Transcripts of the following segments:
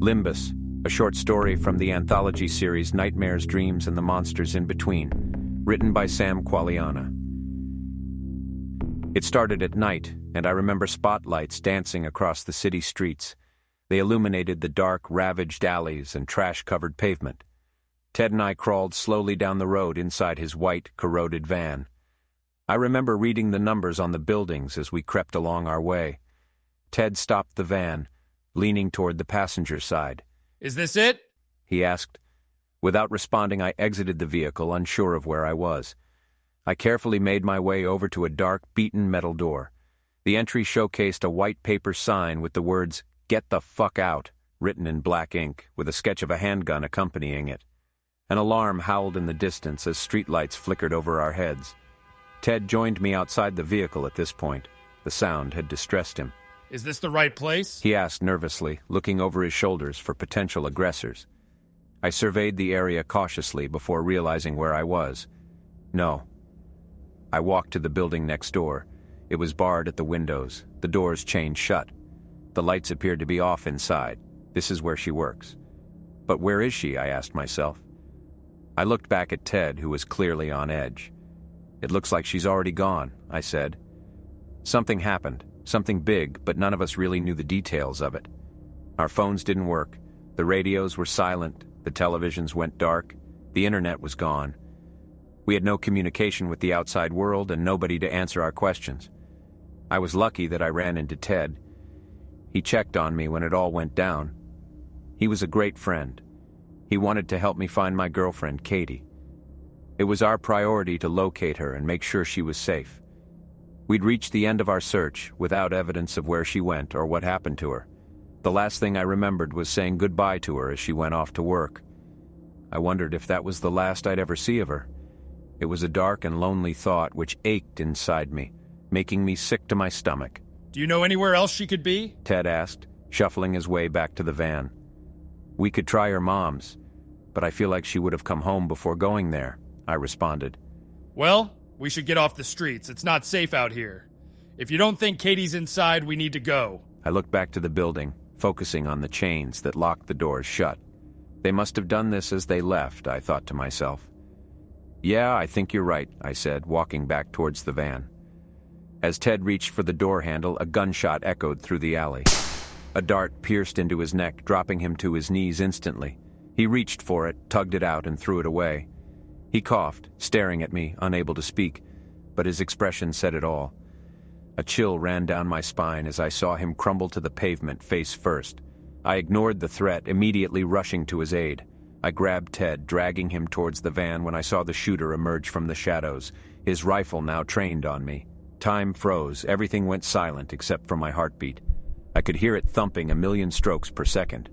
Limbus, a short story from the anthology series Nightmares, Dreams, and the Monsters in Between, written by Sam Qualiana. It started at night, and I remember spotlights dancing across the city streets. They illuminated the dark, ravaged alleys and trash-covered pavement. Ted and I crawled slowly down the road inside his white, corroded van. I remember reading the numbers on the buildings as we crept along our way. Ted stopped the van, leaning toward the passenger side. "Is this it?" he asked. Without responding, I exited the vehicle, unsure of where I was. I carefully made my way over to a dark, beaten metal door. The entry showcased a white paper sign with the words, "Get the fuck out," written in black ink, with a sketch of a handgun accompanying it. An alarm howled in the distance as streetlights flickered over our heads. Ted joined me outside the vehicle at this point. The sound had distressed him. "Is this the right place?" he asked nervously, looking over his shoulders for potential aggressors. I surveyed the area cautiously before realizing where I was. No. I walked to the building next door. It was barred at the windows, the doors chained shut. The lights appeared to be off inside. This is where she works. But where is she, I asked myself. I looked back at Ted, who was clearly on edge. "It looks like she's already gone," I said. Something happened. Something big, but none of us really knew the details of it. Our phones didn't work. The radios were silent. The televisions went dark. The internet was gone. We had no communication with the outside world and nobody to answer our questions. I was lucky that I ran into Ted. He checked on me when it all went down. He was a great friend. He wanted to help me find my girlfriend, Katie. It was our priority to locate her and make sure she was safe. We'd reached the end of our search without evidence of where she went or what happened to her. The last thing I remembered was saying goodbye to her as she went off to work. I wondered if that was the last I'd ever see of her. It was a dark and lonely thought which ached inside me, making me sick to my stomach. "Do you know anywhere else she could be?" Ted asked, shuffling his way back to the van. "We could try her mom's, but I feel like she would have come home before going there," I responded. "Well, we should get off the streets. It's not safe out here. If you don't think Katie's inside, we need to go." I looked back to the building, focusing on the chains that locked the doors shut. They must have done this as they left, I thought to myself. "Yeah, I think you're right," I said, walking back towards the van. As Ted reached for the door handle, a gunshot echoed through the alley. A dart pierced into his neck, dropping him to his knees instantly. He reached for it, tugged it out, and threw it away. He coughed, staring at me, unable to speak, but his expression said it all. A chill ran down my spine as I saw him crumble to the pavement face first. I ignored the threat, immediately rushing to his aid. I grabbed Ted, dragging him towards the van when I saw the shooter emerge from the shadows, his rifle now trained on me. Time froze, everything went silent except for my heartbeat. I could hear it thumping a million strokes per second.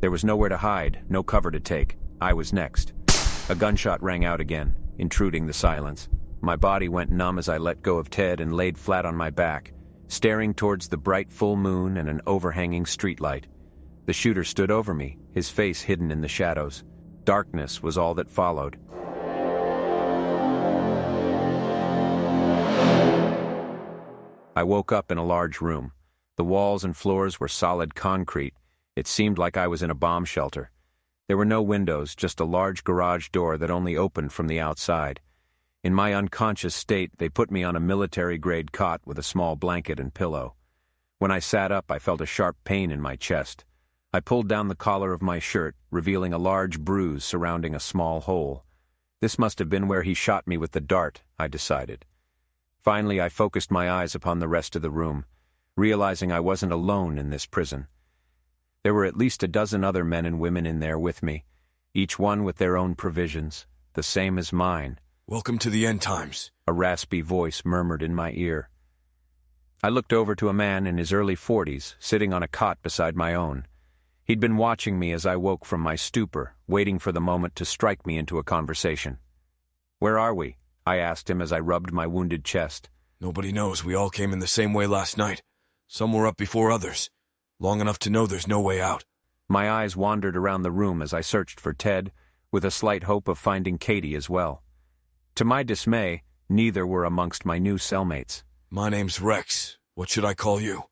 There was nowhere to hide, no cover to take. I was next. A gunshot rang out again, intruding the silence. My body went numb as I let go of Ted and laid flat on my back, staring towards the bright full moon and an overhanging streetlight. The shooter stood over me, his face hidden in the shadows. Darkness was all that followed. I woke up in a large room. The walls and floors were solid concrete. It seemed like I was in a bomb shelter. There were no windows, just a large garage door that only opened from the outside. In my unconscious state, they put me on a military-grade cot with a small blanket and pillow. When I sat up, I felt a sharp pain in my chest. I pulled down the collar of my shirt, revealing a large bruise surrounding a small hole. This must have been where he shot me with the dart, I decided. Finally, I focused my eyes upon the rest of the room, realizing I wasn't alone in this prison. There were at least a dozen other men and women in there with me, each one with their own provisions, the same as mine. "Welcome to the end times," a raspy voice murmured in my ear. I looked over to a man in his early 40s, sitting on a cot beside my own. He'd been watching me as I woke from my stupor, waiting for the moment to strike me into a conversation. "Where are we?" I asked him as I rubbed my wounded chest. "Nobody knows. We all came in the same way last night. Some were up before others. Long enough to know there's no way out." My eyes wandered around the room as I searched for Ted, with a slight hope of finding Katie as well. To my dismay, neither were amongst my new cellmates. "My name's Rex. What should I call you?"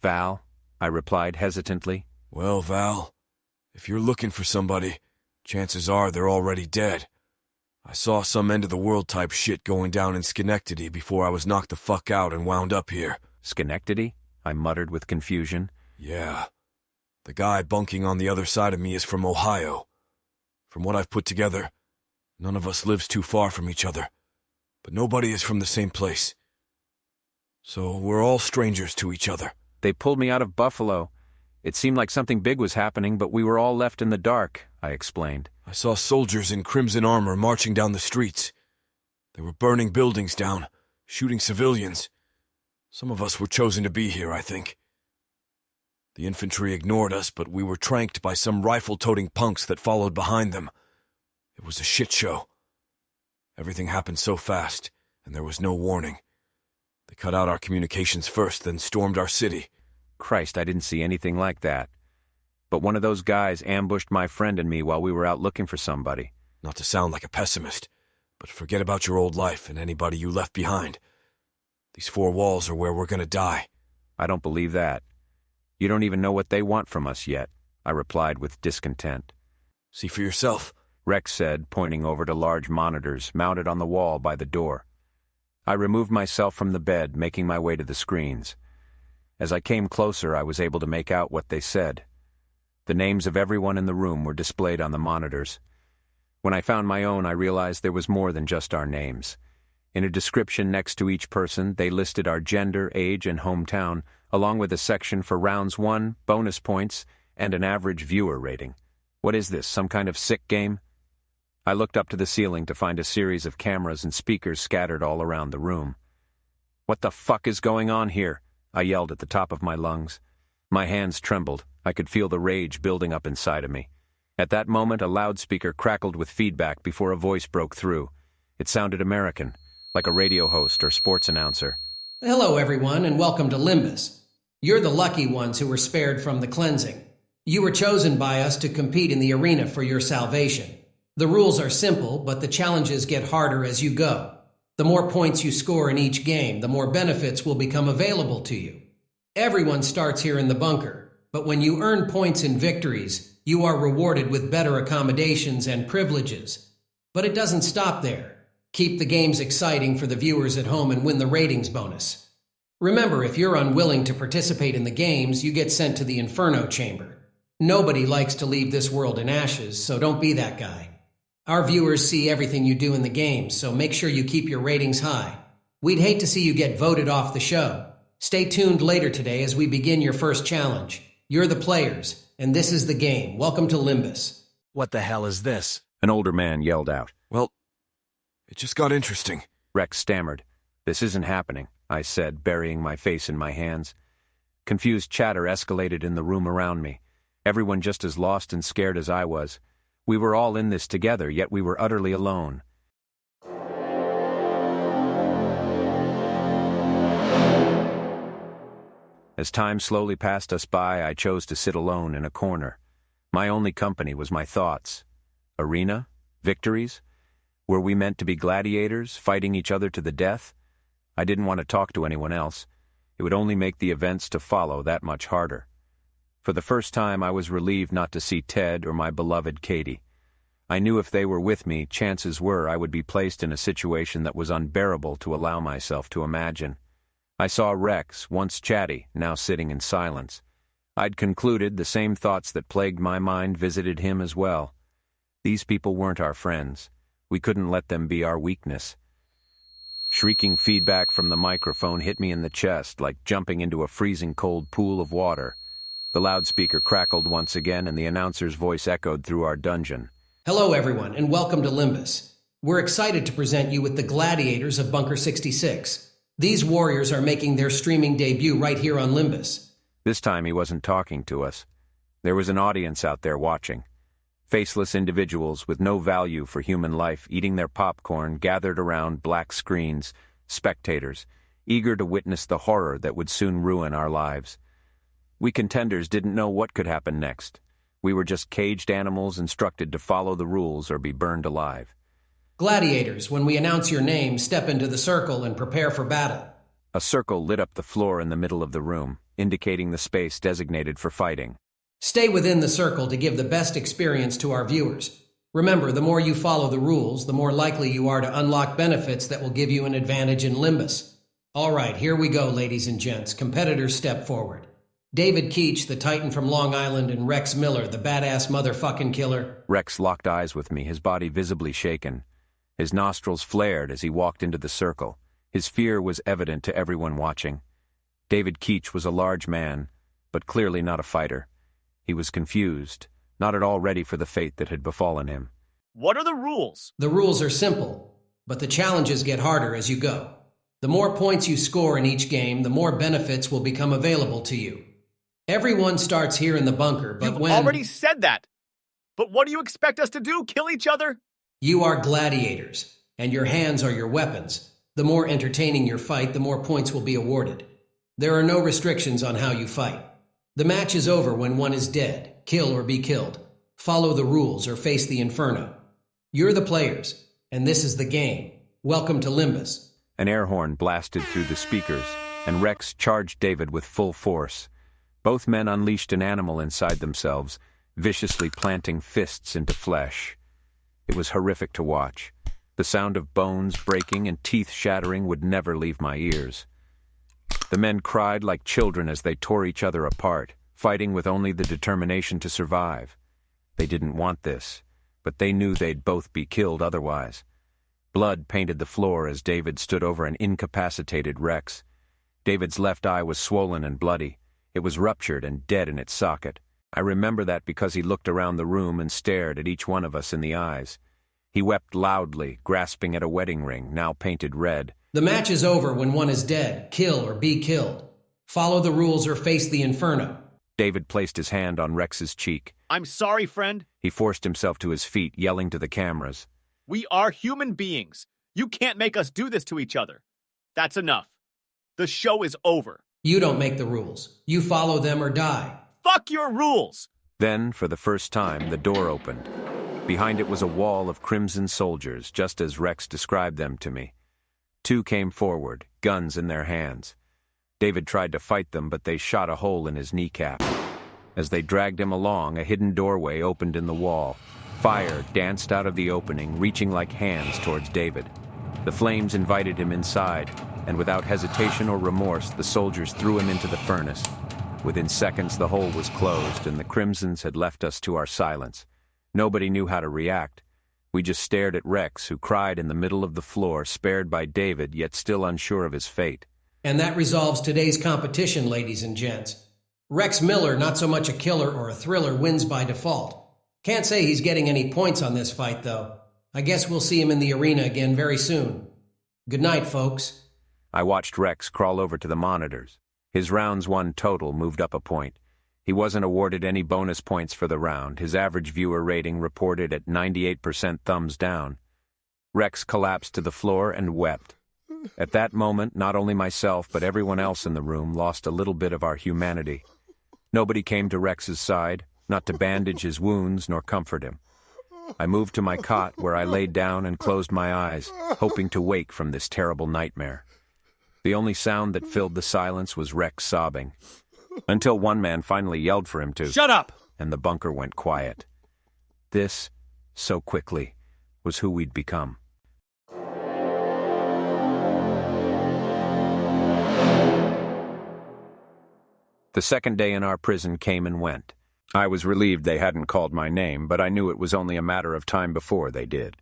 "Val," I replied hesitantly. "Well, Val, If you're looking for somebody, chances are they're already dead. I saw some end-of-the-world type shit going down in Schenectady before I was knocked the fuck out and wound up here. Schenectady? I muttered with confusion. Yeah. The guy bunking on the other side of me is from Ohio. From what I've put together, none of us lives too far from each other. But nobody is from the same place. So we're all strangers to each other. They pulled me out of Buffalo. It seemed like something big was happening, but we were all left in the dark, I explained. I saw soldiers in crimson armor marching down the streets. They were burning buildings down, shooting civilians. Some of us were chosen to be here, I think. The infantry ignored us, but we were tranked by some rifle-toting punks that followed behind them. It was a shit show. Everything happened so fast, and there was no warning. They cut out our communications first, then stormed our city. Christ, I didn't see anything like that. But one of those guys ambushed my friend and me while we were out looking for somebody. Not to sound like a pessimist, but forget about your old life and anybody you left behind. These four walls are where we're gonna die. I don't believe that. You don't even know what they want from us yet, I replied with discontent. See for yourself, Rex said, pointing over to large monitors mounted on the wall by the door. I removed myself from the bed, making my way to the screens. As I came closer, I was able to make out what they said. The names of everyone in the room were displayed on the monitors. When I found my own, I realized there was more than just our names. In a description next to each person, they listed our gender, age, and hometown, along with a section for rounds 1, bonus points, and an average viewer rating. What is this, some kind of sick game? I looked up to the ceiling to find a series of cameras and speakers scattered all around the room. What the fuck is going on here? I yelled at the top of my lungs. My hands trembled. I could feel the rage building up inside of me. At that moment, a loudspeaker crackled with feedback before a voice broke through. It sounded American, like a radio host or sports announcer. Hello, everyone, and welcome to Limbus. You're the lucky ones who were spared from the cleansing. You were chosen by us to compete in the arena for your salvation. The rules are simple, but the challenges get harder as you go. The more points you score in each game, the more benefits will become available to you. Everyone starts here in the bunker, but when you earn points in victories, you are rewarded with better accommodations and privileges. But it doesn't stop there. Keep the games exciting for the viewers at home and win the ratings bonus. Remember, if you're unwilling to participate in the games, you get sent to the Inferno Chamber. Nobody likes to leave this world in ashes, so don't be that guy. Our viewers see everything you do in the games, so make sure you keep your ratings high. We'd hate to see you get voted off the show. Stay tuned later today as we begin your first challenge. You're the players, and this is the game. Welcome to Limbus. What the hell is this? An older man yelled out. Well, it just got interesting. Rex stammered. This isn't happening, I said, burying my face in my hands. Confused chatter escalated in the room around me. Everyone just as lost and scared as I was. We were all in this together, yet we were utterly alone. As time slowly passed us by, I chose to sit alone in a corner. My only company was my thoughts. Arena? Victories? Were we meant to be gladiators, fighting each other to the death? I didn't want to talk to anyone else. It would only make the events to follow that much harder. For the first time, I was relieved not to see Ted or my beloved Katie. I knew if they were with me, chances were I would be placed in a situation that was unbearable to allow myself to imagine. I saw Rex, once chatty, now sitting in silence. I'd concluded the same thoughts that plagued my mind visited him as well. These people weren't our friends. We couldn't let them be our weakness. Shrieking feedback from the microphone hit me in the chest like jumping into a freezing cold pool of water. The loudspeaker crackled once again, and the announcer's voice echoed through our dungeon. Hello, everyone, and welcome to Limbus. We're excited to present you with the gladiators of Bunker 66. These warriors are making their streaming debut right here on Limbus. This time he wasn't talking to us. There was an audience out there watching. Faceless individuals with no value for human life eating their popcorn gathered around black screens, spectators, eager to witness the horror that would soon ruin our lives. We contenders didn't know what could happen next. We were just caged animals instructed to follow the rules or be burned alive. Gladiators, when we announce your name, step into the circle and prepare for battle. A circle lit up the floor in the middle of the room, indicating the space designated for fighting. Stay within the circle to give the best experience to our viewers. Remember, the more you follow the rules, the more likely you are to unlock benefits that will give you an advantage in Limbus. All right, here we go, ladies and gents. Competitors step forward. David Keach, the Titan from Long Island, and Rex Miller, the badass motherfucking killer. Rex locked eyes with me, his body visibly shaken. His nostrils flared as he walked into the circle. His fear was evident to everyone watching. David Keach was a large man, but clearly not a fighter. He was confused, not at all ready for the fate that had befallen him. What are the rules? The rules are simple, but the challenges get harder as you go. The more points you score in each game, the more benefits will become available to you. Everyone starts here in the bunker, but You've already said that. But what do you expect us to do? Kill each other? You are gladiators, and your hands are your weapons. The more entertaining your fight, the more points will be awarded. There are no restrictions on how you fight. The match is over when one is dead. Kill or be killed. Follow the rules or face the inferno. You're the players, and this is the game. Welcome to Limbus. An air horn blasted through the speakers, and Rex charged David with full force. Both men unleashed an animal inside themselves, viciously planting fists into flesh. It was horrific to watch. The sound of bones breaking and teeth shattering would never leave my ears. The men cried like children as they tore each other apart, fighting with only the determination to survive. They didn't want this, but they knew they'd both be killed otherwise. Blood painted the floor as David stood over an incapacitated Rex. David's left eye was swollen and bloody. It was ruptured and dead in its socket. I remember that because he looked around the room and stared at each one of us in the eyes. He wept loudly, grasping at a wedding ring, now painted red. The match is over when one is dead. Kill or be killed. Follow the rules or face the inferno. David placed his hand on Rex's cheek. I'm sorry, friend. He forced himself to his feet, yelling to the cameras. We are human beings. You can't make us do this to each other. That's enough. The show is over. You don't make the rules. You follow them or die. Fuck your rules! Then, for the first time, the door opened. Behind it was a wall of crimson soldiers, just as Rex described them to me. Two came forward, guns in their hands. David tried to fight them, but they shot a hole in his kneecap. As they dragged him along, a hidden doorway opened in the wall. Fire danced out of the opening, reaching like hands towards David. The flames invited him inside, and without hesitation or remorse, the soldiers threw him into the furnace. Within seconds, the hole was closed, and the Crimsons had left us to our silence. Nobody knew how to react. We just stared at Rex, who cried in the middle of the floor, spared by David, yet still unsure of his fate. And that resolves today's competition, ladies and gents. Rex Miller, not so much a killer or a thriller, wins by default. Can't say he's getting any points on this fight, though. I guess we'll see him in the arena again very soon. Good night, folks. I watched Rex crawl over to the monitors. His rounds won total moved up a point. He wasn't awarded any bonus points for the round. His average viewer rating reported at 98% thumbs down. Rex collapsed to the floor and wept. At that moment, not only myself, but everyone else in the room lost a little bit of our humanity. Nobody came to Rex's side, not to bandage his wounds nor comfort him. I moved to my cot, where I laid down and closed my eyes, hoping to wake from this terrible nightmare. The only sound that filled the silence was Rex sobbing, until one man finally yelled for him to Shut up! And the bunker went quiet. This, so quickly, was who we'd become. The second day in our prison came and went. I was relieved they hadn't called my name, but I knew it was only a matter of time before they did.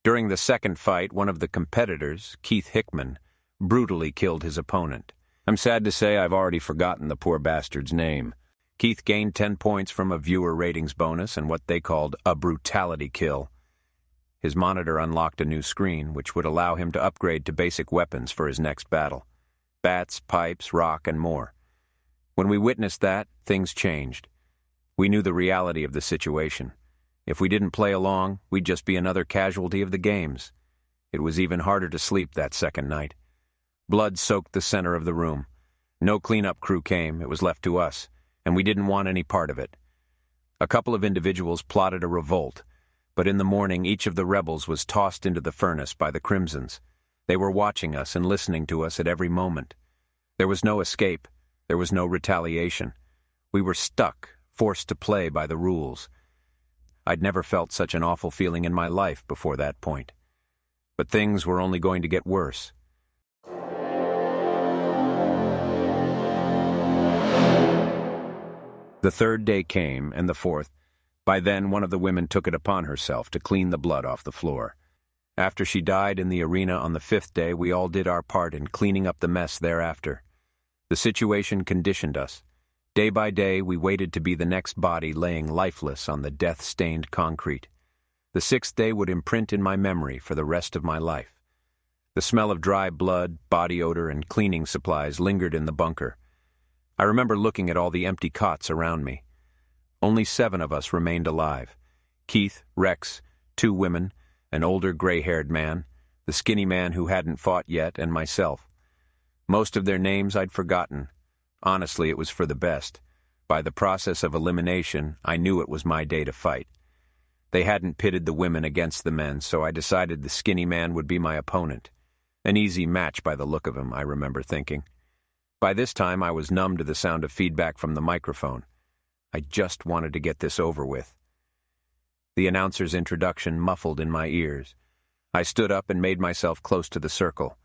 During the second fight, one of the competitors, Keith Hickman, brutally killed his opponent. I'm sad to say I've already forgotten the poor bastard's name. Keith gained 10 points from a viewer ratings bonus and what they called a brutality kill. His monitor unlocked a new screen, which would allow him to upgrade to basic weapons for his next battle. Bats, pipes, rock, and more. When we witnessed that, things changed. We knew the reality of the situation. If we didn't play along, we'd just be another casualty of the games. It was even harder to sleep that second night. Blood soaked the center of the room. No cleanup crew came, it was left to us, and we didn't want any part of it. A couple of individuals plotted a revolt, but in the morning each of the rebels was tossed into the furnace by the Crimsons. They were watching us and listening to us at every moment. There was no escape. There was no retaliation. We were stuck, forced to play by the rules. I'd never felt such an awful feeling in my life before that point. But things were only going to get worse. The third day came, and the fourth. By then, one of the women took it upon herself to clean the blood off the floor. After she died in the arena on the fifth day, we all did our part in cleaning up the mess thereafter. The situation conditioned us. Day by day, we waited to be the next body laying lifeless on the death-stained concrete. The sixth day would imprint in my memory for the rest of my life. The smell of dry blood, body odor, and cleaning supplies lingered in the bunker. I remember looking at all the empty cots around me. Only 7 of us remained alive. Keith, Rex, 2 women, an older gray-haired man, the skinny man who hadn't fought yet, and myself. Most of their names I'd forgotten. Honestly, it was for the best. By the process of elimination, I knew it was my day to fight. They hadn't pitted the women against the men, so I decided the skinny man would be my opponent. An easy match by the look of him, I remember thinking. By this time, I was numb to the sound of feedback from the microphone. I just wanted to get this over with. The announcer's introduction muffled in my ears. I stood up and made myself close to the circle.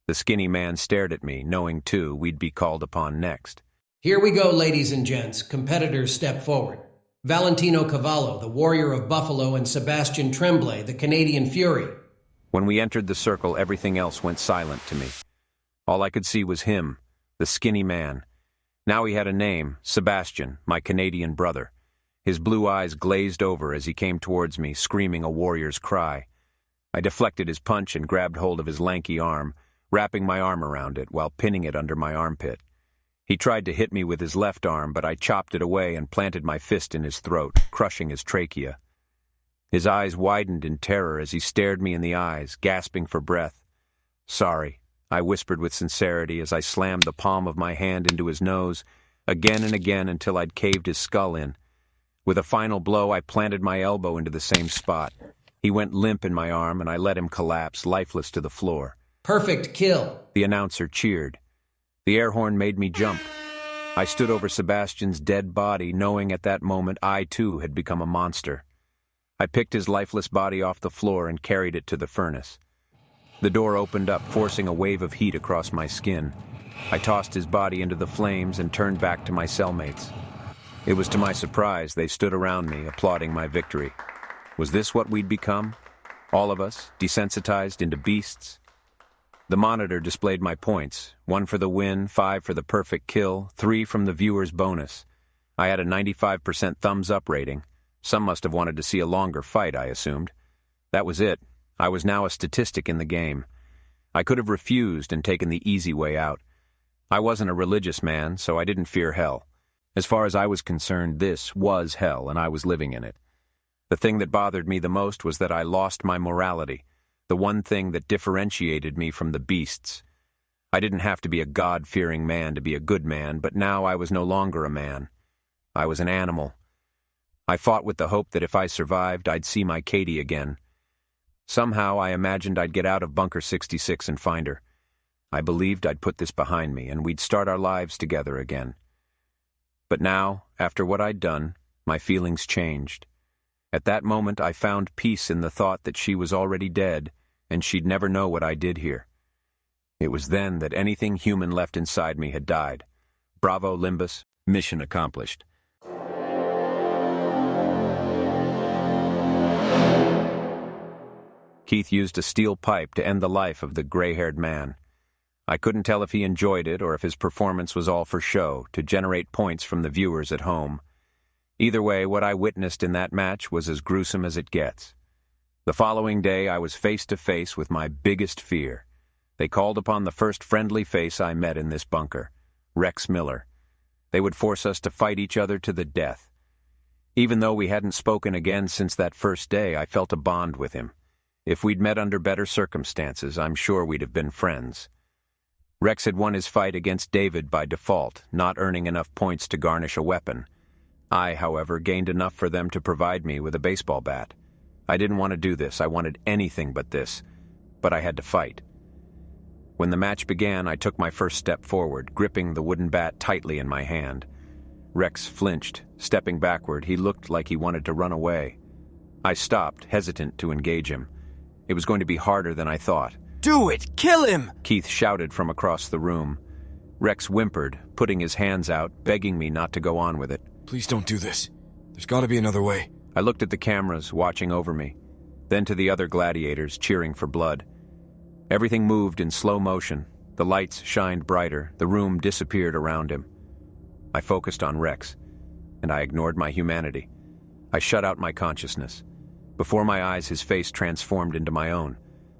The skinny man stared at me, knowing, too, we'd be called upon next. Here we go, ladies and gents. Competitors step forward. Valentino Cavallo, the Warrior of Buffalo, and Sebastian Tremblay, the Canadian Fury. When we entered the circle, everything else went silent to me. All I could see was him, the skinny man. Now he had a name, Sebastian, my Canadian brother. His blue eyes glazed over as he came towards me, screaming a warrior's cry. I deflected his punch and grabbed hold of his lanky arm, wrapping my arm around it while pinning it under my armpit. He tried to hit me with his left arm, but I chopped it away and planted my fist in his throat, crushing his trachea. His eyes widened in terror as he stared me in the eyes, gasping for breath. "Sorry," I whispered with sincerity as I slammed the palm of my hand into his nose, again and again until I'd caved his skull in. With a final blow, I planted my elbow into the same spot. He went limp in my arm, and I let him collapse, lifeless to the floor. Perfect kill. The announcer cheered. The air horn made me jump. I stood over Sebastian's dead body, knowing at that moment I, too, had become a monster. I picked his lifeless body off the floor and carried it to the furnace. The door opened up, forcing a wave of heat across my skin. I tossed his body into the flames and turned back to my cellmates. It was to my surprise they stood around me, applauding my victory. Was this what we'd become? All of us, desensitized into beasts? The monitor displayed my points, 1 for the win, 5 for the perfect kill, 3 from the viewer's bonus. I had a 95% thumbs-up rating. Some must have wanted to see a longer fight, I assumed. That was it. I was now a statistic in the game. I could have refused and taken the easy way out. I wasn't a religious man, so I didn't fear hell. As far as I was concerned, this was hell, and I was living in it. The thing that bothered me the most was that I lost my morality, the one thing that differentiated me from the beasts. I didn't have to be a God-fearing man to be a good man, but now I was no longer a man. I was an animal. I fought with the hope that if I survived, I'd see my Katie again. Somehow I imagined I'd get out of Bunker 66 and find her. I believed I'd put this behind me, and we'd start our lives together again. But now, after what I'd done, my feelings changed. At that moment, I found peace in the thought that she was already dead, and she'd never know what I did here. It was then that anything human left inside me had died. Bravo, Limbus. Mission accomplished. Keith used a steel pipe to end the life of the gray-haired man. I couldn't tell if he enjoyed it or if his performance was all for show, to generate points from the viewers at home. Either way, what I witnessed in that match was as gruesome as it gets. The following day, I was face to face with my biggest fear. They called upon the first friendly face I met in this bunker, Rex Miller. They would force us to fight each other to the death. Even though we hadn't spoken again since that first day, I felt a bond with him. If we'd met under better circumstances, I'm sure we'd have been friends. Rex had won his fight against David by default, not earning enough points to garnish a weapon. I, however, gained enough for them to provide me with a baseball bat. I didn't want to do this. I wanted anything but this. But I had to fight. When the match began, I took my first step forward, gripping the wooden bat tightly in my hand. Rex flinched. Stepping backward, he looked like he wanted to run away. I stopped, hesitant to engage him. It was going to be harder than I thought. Do it! Kill him! Keith shouted from across the room. Rex whimpered, putting his hands out, begging me not to go on with it. Please don't do this. There's got to be another way. I looked at the cameras, watching over me, then to the other gladiators, cheering for blood. Everything moved in slow motion. The lights shined brighter. The room disappeared around him. I focused on Rex, and I ignored my humanity. I shut out my consciousness. Before my eyes, his face transformed into my own,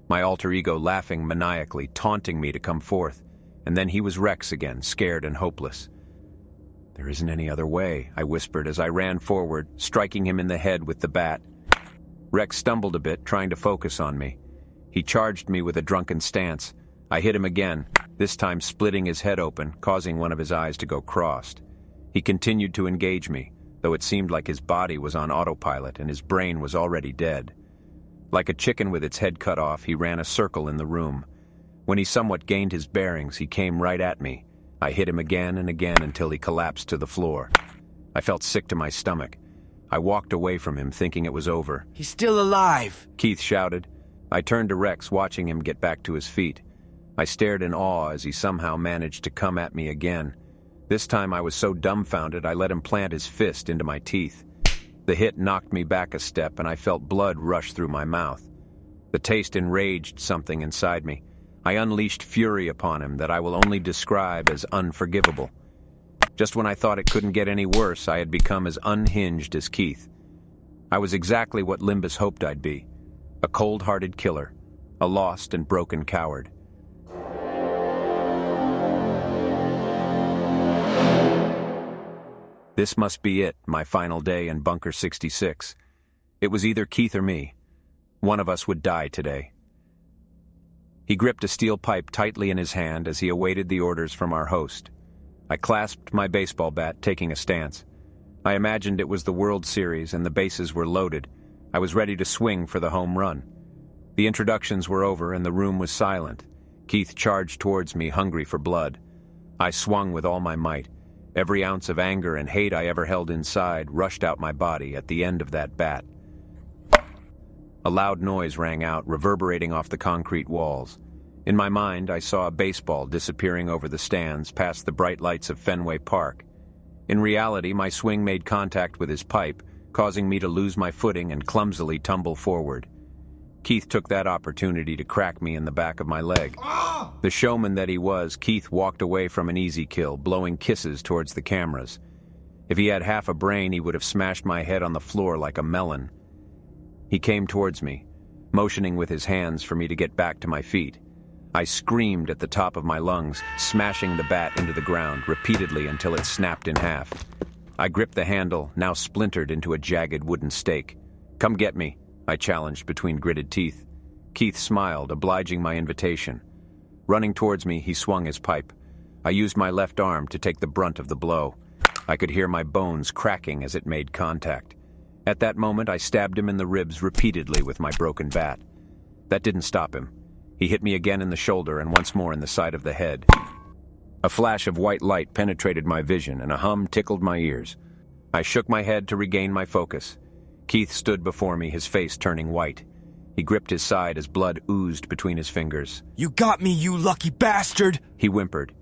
my alter ego laughing maniacally, taunting me to come forth. And then he was Rex again, scared and hopeless. There isn't any other way, I whispered as I ran forward, striking him in the head with the bat. Rex stumbled a bit, trying to focus on me. He charged me with a drunken stance. I hit him again, this time splitting his head open, causing one of his eyes to go crossed. He continued to engage me, though it seemed like his body was on autopilot and his brain was already dead. Like a chicken with its head cut off, he ran a circle in the room. When he somewhat gained his bearings, he came right at me. I hit him again and again until he collapsed to the floor. I felt sick to my stomach. I walked away from him, thinking it was over. He's still alive! Keith shouted. I turned to Rex, watching him get back to his feet. I stared in awe as he somehow managed to come at me again. This time I was so dumbfounded I let him plant his fist into my teeth. The hit knocked me back a step and I felt blood rush through my mouth. The taste enraged something inside me. I unleashed fury upon him that I will only describe as unforgivable. Just when I thought it couldn't get any worse, I had become as unhinged as Keith. I was exactly what Limbus hoped I'd be. A cold-hearted killer. A lost and broken coward. This must be it, my final day in Bunker 66. It was either Keith or me. One of us would die today. He gripped a steel pipe tightly in his hand as he awaited the orders from our host. I clasped my baseball bat, taking a stance. I imagined it was the World Series and the bases were loaded. I was ready to swing for the home run. The introductions were over and the room was silent. Keith charged towards me, hungry for blood. I swung with all my might. Every ounce of anger and hate I ever held inside rushed out my body at the end of that bat. A loud noise rang out, reverberating off the concrete walls. In my mind, I saw a baseball disappearing over the stands past the bright lights of Fenway Park. In reality, my swing made contact with his pipe, causing me to lose my footing and clumsily tumble forward. Keith took that opportunity to crack me in the back of my leg. The showman that he was, Keith walked away from an easy kill, blowing kisses towards the cameras. If he had half a brain, he would have smashed my head on the floor like a melon. He came towards me, motioning with his hands for me to get back to my feet. I screamed at the top of my lungs, smashing the bat into the ground repeatedly until it snapped in half. I gripped the handle, now splintered into a jagged wooden stake. "Come get me," I challenged between gritted teeth. Keith smiled, obliging my invitation. Running towards me, he swung his pipe. I used my left arm to take the brunt of the blow. I could hear my bones cracking as it made contact. At that moment, I stabbed him in the ribs repeatedly with my broken bat. That didn't stop him. He hit me again in the shoulder and once more in the side of the head. A flash of white light penetrated my vision and a hum tickled my ears. I shook my head to regain my focus. Keith stood before me, his face turning white. He gripped his side as blood oozed between his fingers. "You got me, you lucky bastard!" He whimpered.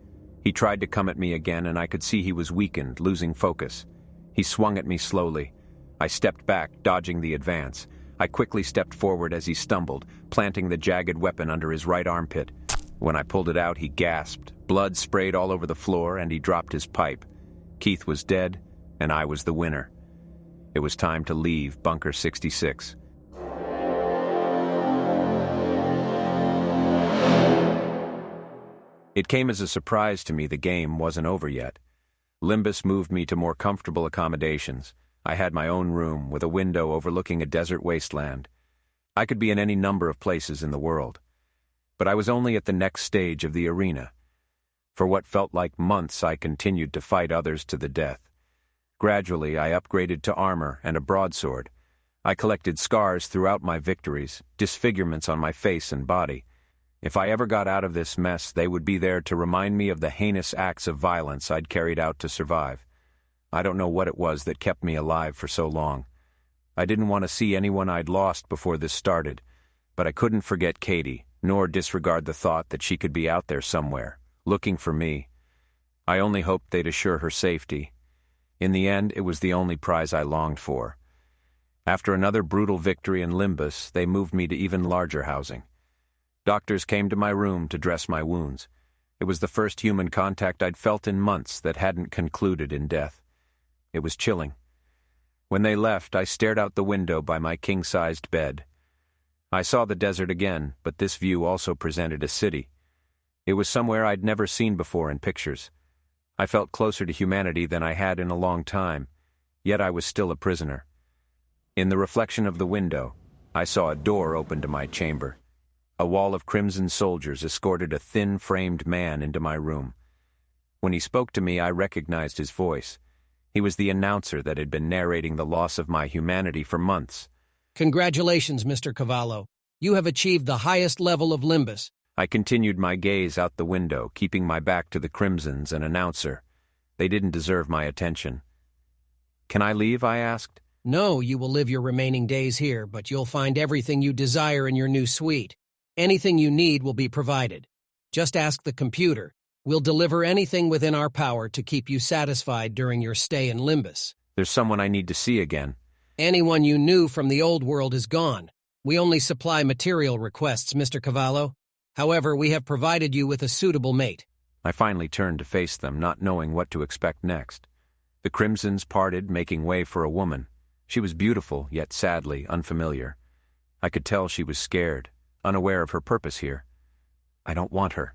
He tried to come at me again, and I could see he was weakened, losing focus. He swung at me slowly. I stepped back, dodging the advance. I quickly stepped forward as he stumbled, planting the jagged weapon under his right armpit. When I pulled it out, he gasped. Blood sprayed all over the floor, and he dropped his pipe. Keith was dead, and I was the winner. It was time to leave Bunker 66. It came as a surprise to me the game wasn't over yet. Limbus moved me to more comfortable accommodations. I had my own room with a window overlooking a desert wasteland. I could be in any number of places in the world. But I was only at the next stage of the arena. For what felt like months, I continued to fight others to the death. Gradually, I upgraded to armor and a broadsword. I collected scars throughout my victories, disfigurements on my face and body. If I ever got out of this mess, they would be there to remind me of the heinous acts of violence I'd carried out to survive. I don't know what it was that kept me alive for so long. I didn't want to see anyone I'd lost before this started, but I couldn't forget Katie, nor disregard the thought that she could be out there somewhere, looking for me. I only hoped they'd assure her safety. In the end, it was the only prize I longed for. After another brutal victory in Limbus, they moved me to even larger housing. Doctors came to my room to dress my wounds. It was the first human contact I'd felt in months that hadn't concluded in death. It was chilling. When they left, I stared out the window by my king-sized bed. I saw the desert again, but this view also presented a city. It was somewhere I'd never seen before in pictures. I felt closer to humanity than I had in a long time, yet I was still a prisoner. In the reflection of the window, I saw a door open to my chamber. A wall of crimson soldiers escorted a thin-framed man into my room. When he spoke to me, I recognized his voice. He was the announcer that had been narrating the loss of my humanity for months. Congratulations, Mr. Cavallo. You have achieved the highest level of Limbus. I continued my gaze out the window, keeping my back to the crimsons and announcer. They didn't deserve my attention. "Can I leave?" I asked. No, you will live your remaining days here, but you'll find everything you desire in your new suite. Anything you need will be provided. Just ask the computer. We'll deliver anything within our power to keep you satisfied during your stay in Limbus. There's someone I need to see again. Anyone you knew from the old world is gone. We only supply material requests, Mr. Cavallo. However, we have provided you with a suitable mate. I finally turned to face them, not knowing what to expect next. The crimsons parted, making way for a woman. She was beautiful, yet sadly unfamiliar. I could tell she was scared, unaware of her purpose here. "I don't want her,"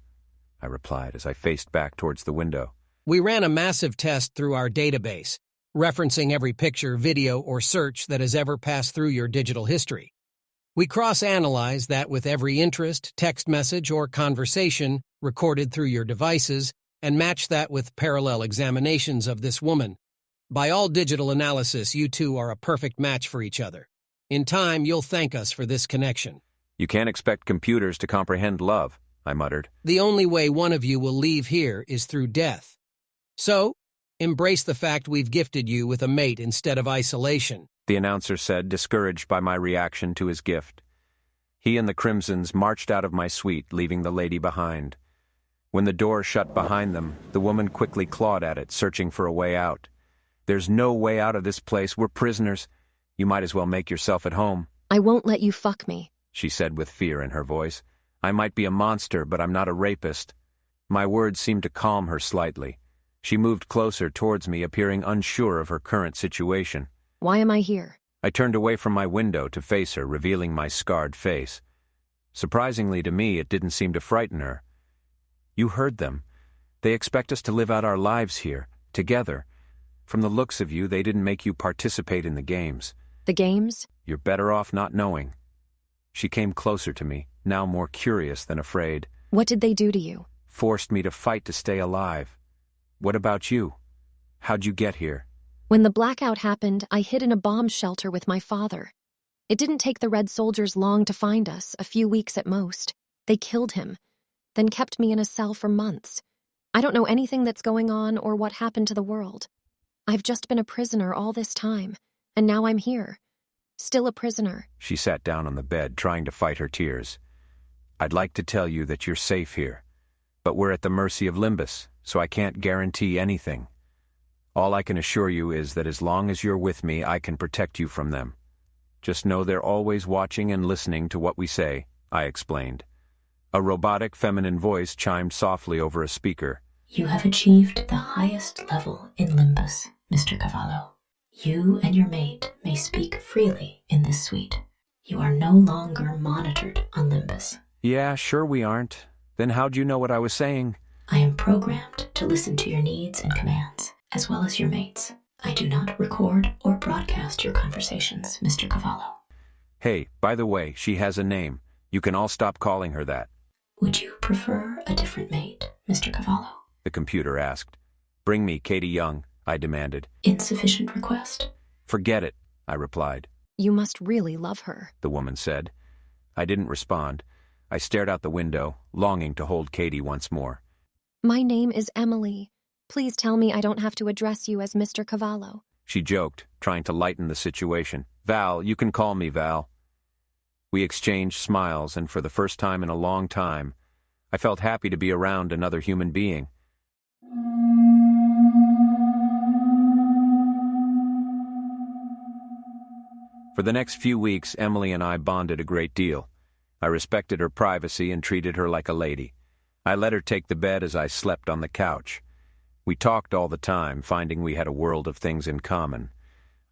I replied as I faced back towards the window. We ran a massive test through our database, referencing every picture, video, or search that has ever passed through your digital history. We cross-analyze that with every interest, text message, or conversation recorded through your devices and match that with parallel examinations of this woman. By all digital analysis, you two are a perfect match for each other. In time, you'll thank us for this connection. "You can't expect computers to comprehend love," I muttered. The only way one of you will leave here is through death. So, embrace the fact we've gifted you with a mate instead of isolation. The announcer said, discouraged by my reaction to his gift. He and the crimsons marched out of my suite, leaving the lady behind. When the door shut behind them, the woman quickly clawed at it, searching for a way out. "There's no way out of this place. We're prisoners. You might as well make yourself at home." "I won't let you fuck me," she said with fear in her voice. "I might be a monster, but I'm not a rapist." My words seemed to calm her slightly. She moved closer towards me, appearing unsure of her current situation. "Why am I here?" I turned away from my window to face her, revealing my scarred face. Surprisingly to me, it didn't seem to frighten her. "You heard them. They expect us to live out our lives here, together. From the looks of you, they didn't make you participate in the games." "The games?" "You're better off not knowing." She came closer to me, now more curious than afraid. "What did they do to you?" "Forced me to fight to stay alive. What about you? How'd you get here?" "When the blackout happened, I hid in a bomb shelter with my father. It didn't take the Red Soldiers long to find us, a few weeks at most. They killed him, then kept me in a cell for months. I don't know anything that's going on or what happened to the world. I've just been a prisoner all this time, and now I'm here. Still a prisoner." She sat down on the bed, trying to fight her tears. "I'd like to tell you that you're safe here, but we're at the mercy of Limbus, so I can't guarantee anything. All I can assure you is that as long as you're with me, I can protect you from them. Just know they're always watching and listening to what we say," I explained. A robotic feminine voice chimed softly over a speaker. "You have achieved the highest level in Limbus, Mr. Cavallo. You and your mate may speak freely in this suite. You are no longer monitored on Limbus." "Yeah, sure we aren't. Then how'd you know what I was saying?" "I am programmed to listen to your needs and commands, as well as your mates. I do not record or broadcast your conversations, Mr. Cavallo." "Hey, by the way, she has a name. You can all stop calling her that." "Would you prefer a different mate, Mr. Cavallo?" the computer asked. "Bring me Katie Young," I demanded. "Insufficient request." "Forget it," I replied. "You must really love her," the woman said. I didn't respond. I stared out the window, longing to hold Katie once more. "My name is Emily. Please tell me I don't have to address you as Mr. Cavallo. She joked, trying to lighten the situation. Val, you can call me Val. We exchanged smiles, and for the first time in a long time, I felt happy to be around another human being. For the next few weeks, Emily and I bonded a great deal. I respected her privacy and treated her like a lady. I let her take the bed as I slept on the couch. We talked all the time, finding we had a world of things in common.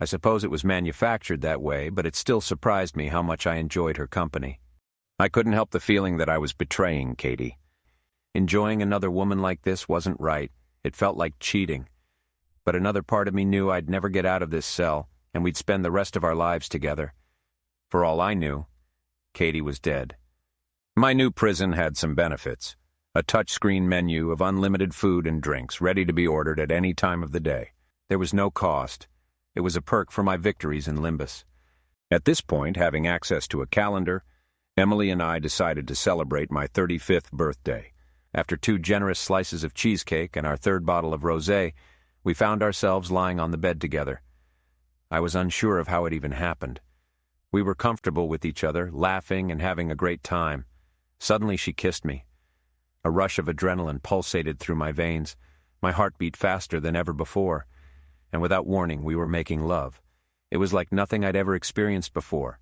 I suppose it was manufactured that way, but it still surprised me how much I enjoyed her company. I couldn't help the feeling that I was betraying Katie. Enjoying another woman like this wasn't right. It felt like cheating. But another part of me knew I'd never get out of this cell, and we'd spend the rest of our lives together. For all I knew, Katie was dead. My new prison had some benefits. A touchscreen menu of unlimited food and drinks, ready to be ordered at any time of the day. There was no cost. It was a perk for my victories in Limbus. At this point, having access to a calendar, Emily and I decided to celebrate my 35th birthday. After 2 generous slices of cheesecake and our 3rd bottle of rosé, we found ourselves lying on the bed together. I was unsure of how it even happened. We were comfortable with each other, laughing and having a great time. Suddenly she kissed me. A rush of adrenaline pulsated through my veins. My heart beat faster than ever before. And without warning, we were making love. It was like nothing I'd ever experienced before.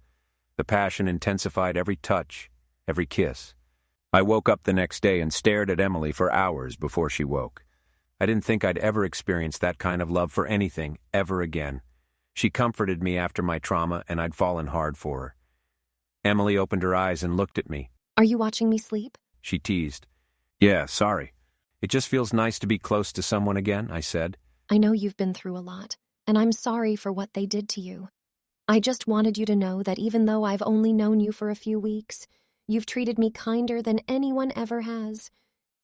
The passion intensified every touch, every kiss. I woke up the next day and stared at Emily for hours before she woke. I didn't think I'd ever experience that kind of love for anything, ever again. She comforted me after my trauma, and I'd fallen hard for her. Emily opened her eyes and looked at me. Are you watching me sleep? She teased. Yeah, sorry. It just feels nice to be close to someone again, I said. I know you've been through a lot, and I'm sorry for what they did to you. I just wanted you to know that even though I've only known you for a few weeks, you've treated me kinder than anyone ever has.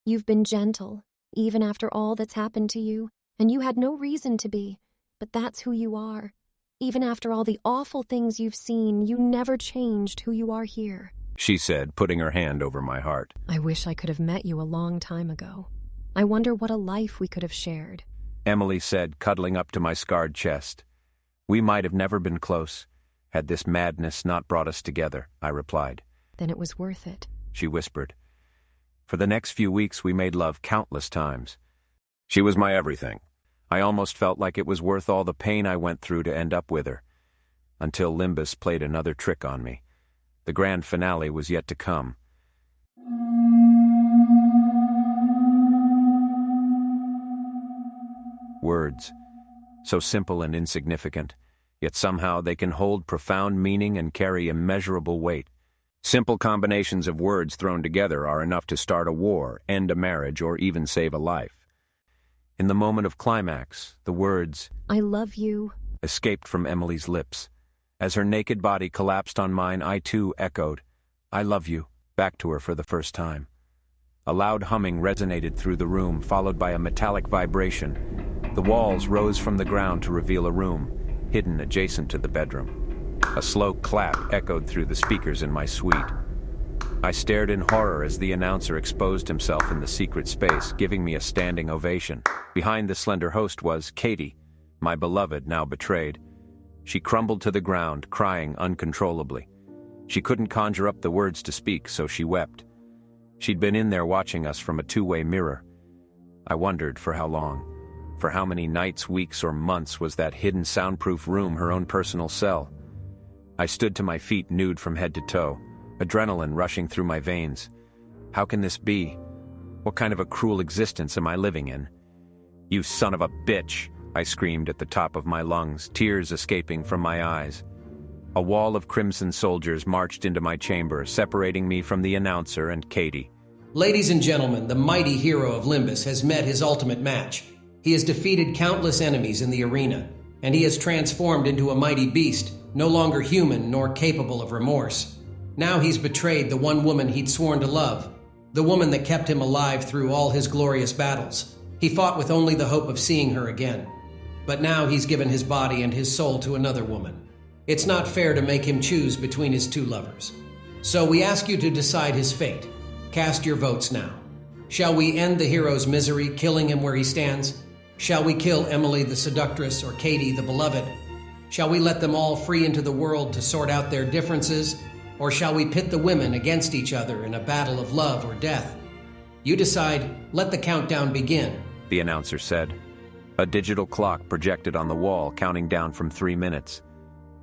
You've been gentle, even after all that's happened to you, and you had no reason to be, but that's who you are. Even after all the awful things you've seen, you never changed who you are here, she said, putting her hand over my heart. I wish I could have met you a long time ago. I wonder what a life we could have shared. Emily said, cuddling up to my scarred chest. We might have never been close, had this madness not brought us together, I replied. Then it was worth it, she whispered. For the next few weeks, we made love countless times. She was my everything. I almost felt like it was worth all the pain I went through to end up with her. Until Limbus played another trick on me. The grand finale was yet to come. Words, so simple and insignificant, yet somehow they can hold profound meaning and carry immeasurable weight. Simple combinations of words thrown together are enough to start a war, end a marriage, or even save a life. In the moment of climax, the words, I love you, escaped from Emily's lips. As her naked body collapsed on mine, I too echoed, I love you, back to her for the first time. A loud humming resonated through the room, followed by a metallic vibration. The walls rose from the ground to reveal a room, hidden adjacent to the bedroom. A slow clap echoed through the speakers in my suite. I stared in horror as the announcer exposed himself in the secret space, giving me a standing ovation. Behind the slender host was Katie, my beloved, now betrayed. She crumbled to the ground, crying uncontrollably. She couldn't conjure up the words to speak, so she wept. She'd been in there watching us from a two-way mirror. I wondered for how long. For how many nights, weeks, or months was that hidden soundproof room her own personal cell? I stood to my feet, nude from head to toe, adrenaline rushing through my veins. How can this be? What kind of a cruel existence am I living in? You son of a bitch! I screamed at the top of my lungs, tears escaping from my eyes. A wall of crimson soldiers marched into my chamber, separating me from the announcer and Katie. Ladies and gentlemen, the mighty hero of Limbus has met his ultimate match. He has defeated countless enemies in the arena, and he has transformed into a mighty beast, no longer human nor capable of remorse. Now he's betrayed the one woman he'd sworn to love, the woman that kept him alive through all his glorious battles. He fought with only the hope of seeing her again. But now he's given his body and his soul to another woman. It's not fair to make him choose between his two lovers. So we ask you to decide his fate. Cast your votes now. Shall we end the hero's misery, killing him where he stands? Shall we kill Emily the seductress or Katie the beloved? Shall we let them all free into the world to sort out their differences? Or shall we pit the women against each other in a battle of love or death? You decide. Let the countdown begin, the announcer said. A digital clock projected on the wall, counting down from 3 minutes.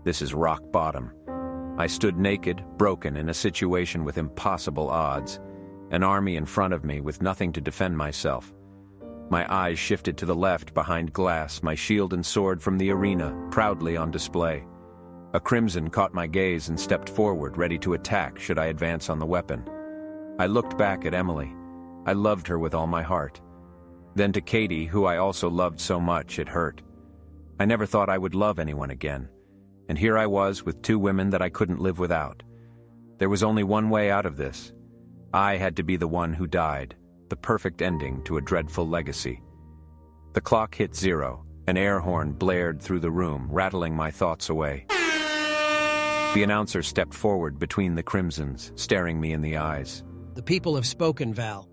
This is rock bottom. I stood naked, broken, in a situation with impossible odds. An army in front of me with nothing to defend myself. My eyes shifted to the left behind glass, my shield and sword from the arena, proudly on display. A crimson caught my gaze and stepped forward, ready to attack should I advance on the weapon. I looked back at Emily. I loved her with all my heart. Then to Katie, who I also loved so much it hurt. I never thought I would love anyone again. And here I was with 2 women that I couldn't live without. There was only one way out of this. I had to be the one who died, the perfect ending to a dreadful legacy. The clock hit 0. An air horn blared through the room, rattling my thoughts away. The announcer stepped forward between the crimsons, staring me in the eyes. The people have spoken, Val.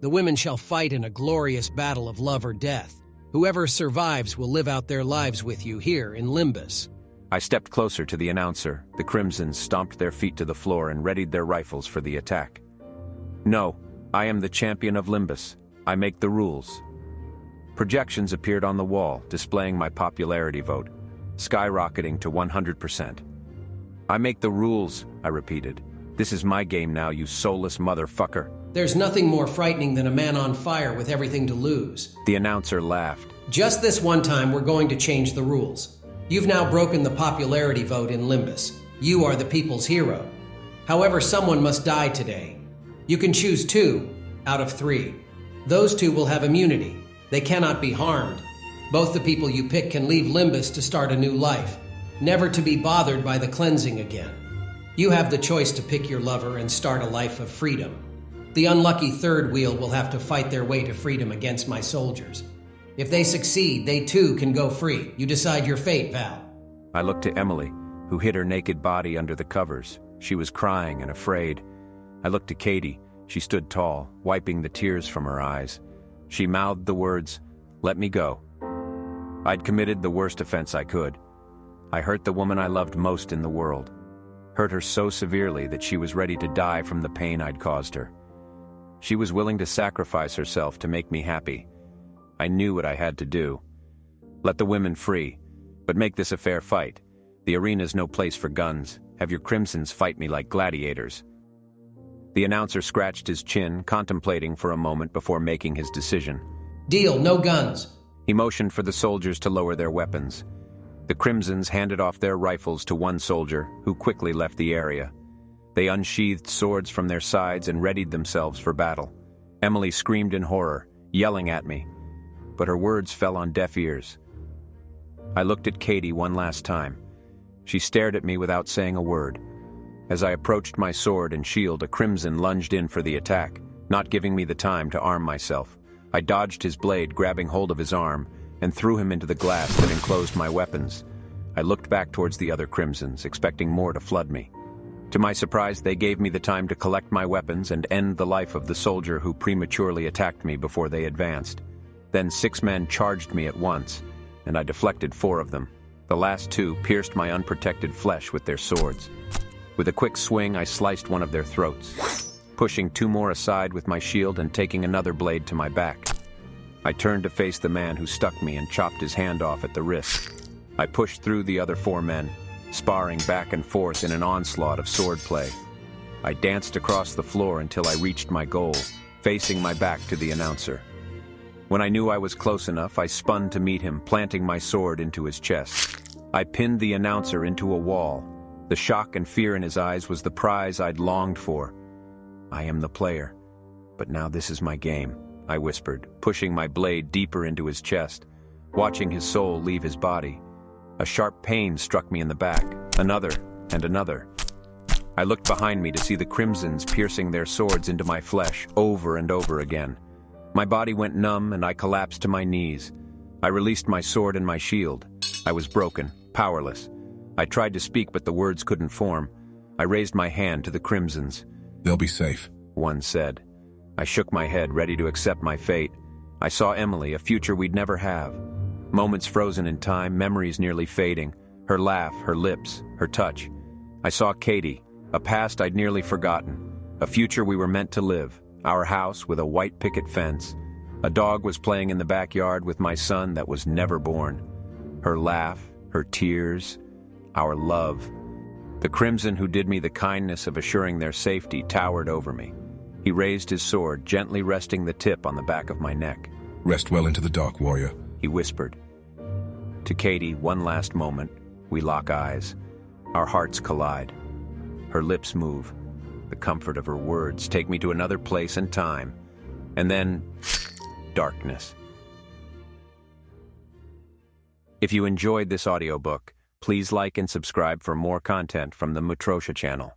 The women shall fight in a glorious battle of love or death. Whoever survives will live out their lives with you here in Limbus. I stepped closer to the announcer. The crimsons stomped their feet to the floor and readied their rifles for the attack. No, I am the champion of Limbus. I make the rules. Projections appeared on the wall, displaying my popularity vote, skyrocketing to 100%. I make the rules, I repeated. This is my game now, you soulless motherfucker. There's nothing more frightening than a man on fire with everything to lose. The announcer laughed. Just this one time, we're going to change the rules. You've now broken the popularity vote in Limbus. You are the people's hero. However, someone must die today. You can choose 2 out of 3. Those 2 will have immunity. They cannot be harmed. Both the people you pick can leave Limbus to start a new life, never to be bothered by the cleansing again. You have the choice to pick your lover and start a life of freedom. The unlucky third wheel will have to fight their way to freedom against my soldiers. If they succeed, they too can go free. You decide your fate, Val. I looked to Emily, who hid her naked body under the covers. She was crying and afraid. I looked to Katie. She stood tall, wiping the tears from her eyes. She mouthed the words, "Let me go." I'd committed the worst offense I could. I hurt the woman I loved most in the world. Hurt her so severely that she was ready to die from the pain I'd caused her. She was willing to sacrifice herself to make me happy. I knew what I had to do. Let the women free, but make this a fair fight. The arena's no place for guns. Have your crimsons fight me like gladiators. The announcer scratched his chin, contemplating for a moment before making his decision. Deal, no guns. He motioned for the soldiers to lower their weapons. The crimsons handed off their rifles to one soldier, who quickly left the area. They unsheathed swords from their sides and readied themselves for battle. Emily screamed in horror, yelling at me, but her words fell on deaf ears. I looked at Katie one last time. She stared at me without saying a word. As I approached my sword and shield, a crimson lunged in for the attack, not giving me the time to arm myself. I dodged his blade, grabbing hold of his arm, and threw him into the glass that enclosed my weapons. I looked back towards the other crimsons, expecting more to flood me. To my surprise, they gave me the time to collect my weapons and end the life of the soldier who prematurely attacked me before they advanced. Then 6 men charged me at once, and I deflected 4 of them. The last 2 pierced my unprotected flesh with their swords. With a quick swing, I sliced one of their throats, pushing 2 more aside with my shield and taking another blade to my back. I turned to face the man who stuck me and chopped his hand off at the wrist. I pushed through the other 4 men, sparring back and forth in an onslaught of swordplay. I danced across the floor until I reached my goal, facing my back to the announcer. When I knew I was close enough, I spun to meet him, planting my sword into his chest. I pinned the announcer into a wall. The shock and fear in his eyes was the prize I'd longed for. I am the player, but now this is my game, I whispered, pushing my blade deeper into his chest, watching his soul leave his body. A sharp pain struck me in the back, another and another. I looked behind me to see the crimsons piercing their swords into my flesh over and over again. My body went numb and I collapsed to my knees. I released my sword and my shield. I was broken, powerless. I tried to speak, but the words couldn't form. I raised my hand to the crimsons. They'll be safe, one said. I shook my head, ready to accept my fate. I saw Emily, a future we'd never have. Moments frozen in time, memories nearly fading. Her laugh, her lips, her touch. I saw Katie, a past I'd nearly forgotten. A future we were meant to live. Our house with a white picket fence. A dog was playing in the backyard with my son that was never born. Her laugh, her tears, our love. The Crimson who did me the kindness of assuring their safety towered over me. He raised his sword, gently resting the tip on the back of my neck. Rest well into the dark, warrior. He whispered. To Katie, one last moment, we lock eyes. Our hearts collide. Her lips move. The comfort of her words take me to another place and time. And then, darkness. If you enjoyed this audiobook, please like and subscribe for more content from the Metroshia channel.